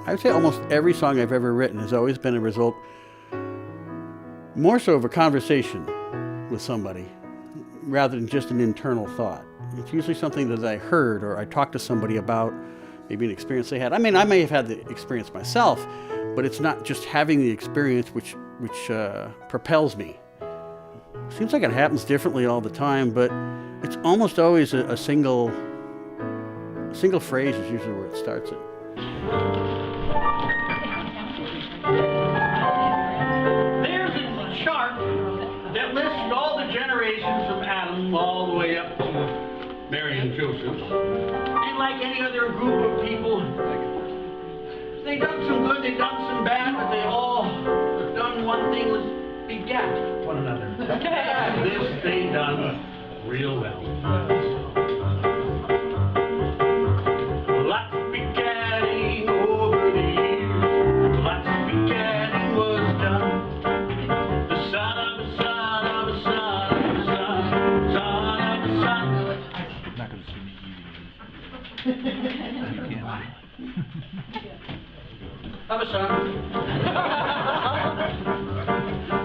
I would say almost every song I've ever written has always been a result more so of a conversation with somebody rather than just an internal thought. It's usually something that I heard or I talked to somebody about, maybe an experience they had. I mean, I may have had the experience myself, but it's not just having the experience which propels me. Seems like it happens differently all the time, but it's almost always a single phrase is usually where it starts it. There's a chart that lists all the generations from Adam all the way up to Mary and Joseph. And like any other group of people, they done some good, they done some bad, but they all have done one thing, was begat one another. This they done real well. Lots of begatting over the years. Lots of begatting was done. The son of a son of a son of a son, son of a son. You're not going to see me eating these. You can't. Of a son.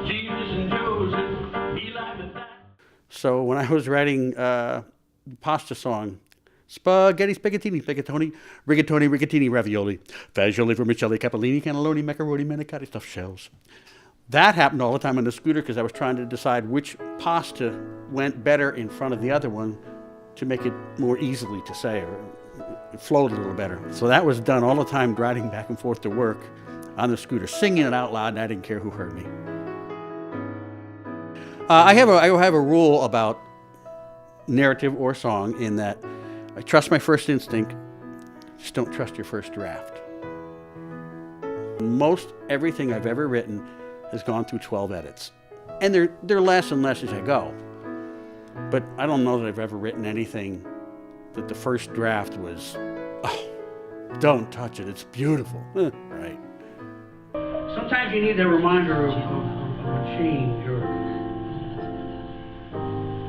Jesus and Joseph, Eli with that. So when I was writing the pasta song, spaghetti, spaghettini, spaghettoni, rigatoni, rigatini, ravioli, fagioli, vermicelli, capellini, cannelloni, macaroni, manicotti, stuffed shells. That happened all the time on the scooter because I was trying to decide which pasta went better in front of the other one to make it more easily to say, or it flowed a little better. So that was done all the time riding back and forth to work on the scooter, singing it out loud, and I didn't care who heard me. I have a rule about narrative or song in that I trust my first instinct, just don't trust your first draft. Most everything I've ever written has gone through 12 edits. And they're less and less as I go. But I don't know that I've ever written anything that the first draft was, oh, don't touch it, it's beautiful. Right. Sometimes you need a reminder of a change, or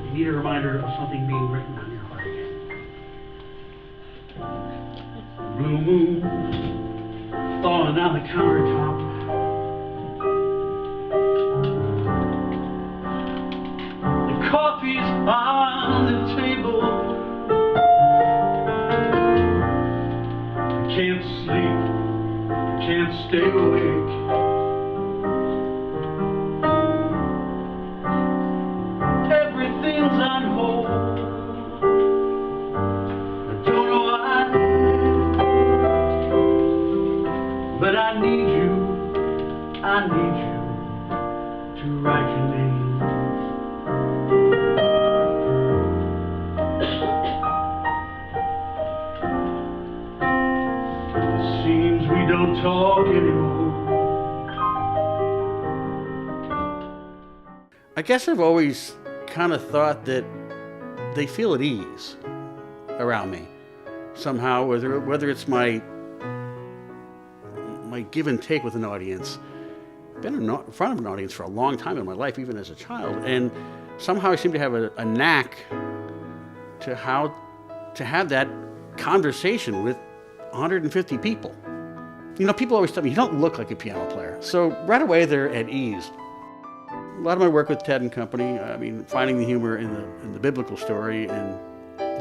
you need a reminder of something being written on your heart again. Blue moon falling on the countertop. The coffee's on the table. Can't sleep, can't stay awake. Everything's on hold. I don't know why, but I need you to write your name. Seems we don't talk anymore. I guess I've always kind of thought that they feel at ease around me somehow, whether it's my give and take with an audience. I've been in front of an audience for a long time in my life, even as a child, and somehow I seem to have a knack to how to have that conversation with 150 people. You know, people always tell me, you don't look like a piano player. So right away they're at ease. A lot of my work with Ted and Company, I mean, finding the humor in the biblical story, and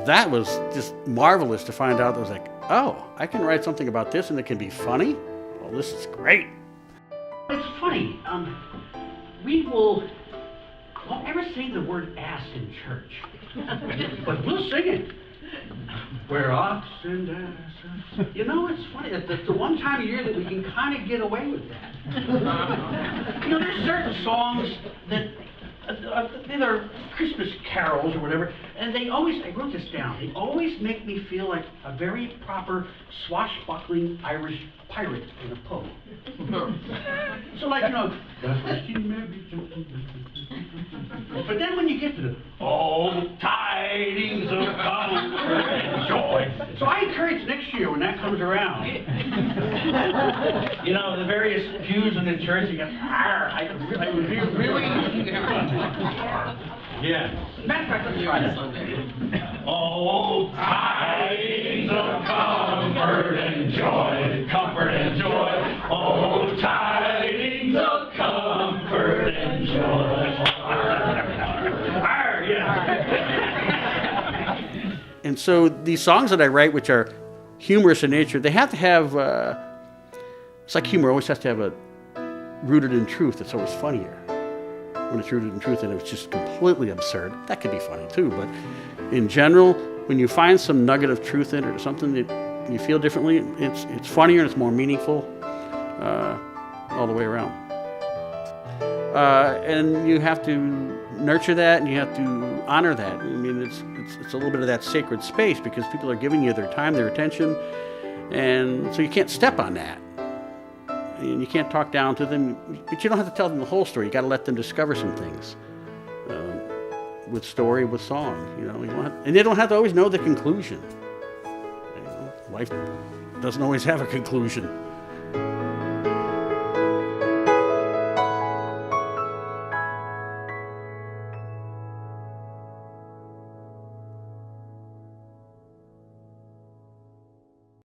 that was just marvelous to find out. I was like, oh, I can write something about this and it can be funny? Well, this is great. It's funny, we won't ever say the word ass in church, but we'll sing it. We're ox and ass. You know, it's funny, that's the one time a year that we can kind of get away with that. You know, there's certain songs that, they're Christmas carols or whatever, and they always, I wrote this down, they always make me feel like a very proper swashbuckling Irish pirate in a pub. So like, you know, but then when you get to the oh, tidings of comfort and joy. So I encourage next year when that comes around. You know, the various pews in the church, you go, I would be really. Yeah. Matter of fact, let's try that. Oh, tidings of comfort and joy, comfort and joy. And so these songs that I write, which are humorous in nature, they have to have, it's like humor always has to have a rooted in truth. It's always funnier when it's rooted in truth and it's just completely absurd. That could be funny too, but in general, when you find some nugget of truth in it or something that you feel differently, it's funnier and it's more meaningful all the way around. And you have to nurture that and you have to honor that. I mean, it's a little bit of that sacred space because people are giving you their time, their attention, and so you can't step on that. And you can't talk down to them, but you don't have to tell them the whole story. You got to let them discover some things with story, with song. You know, and they don't have to always know the conclusion. You know, life doesn't always have a conclusion.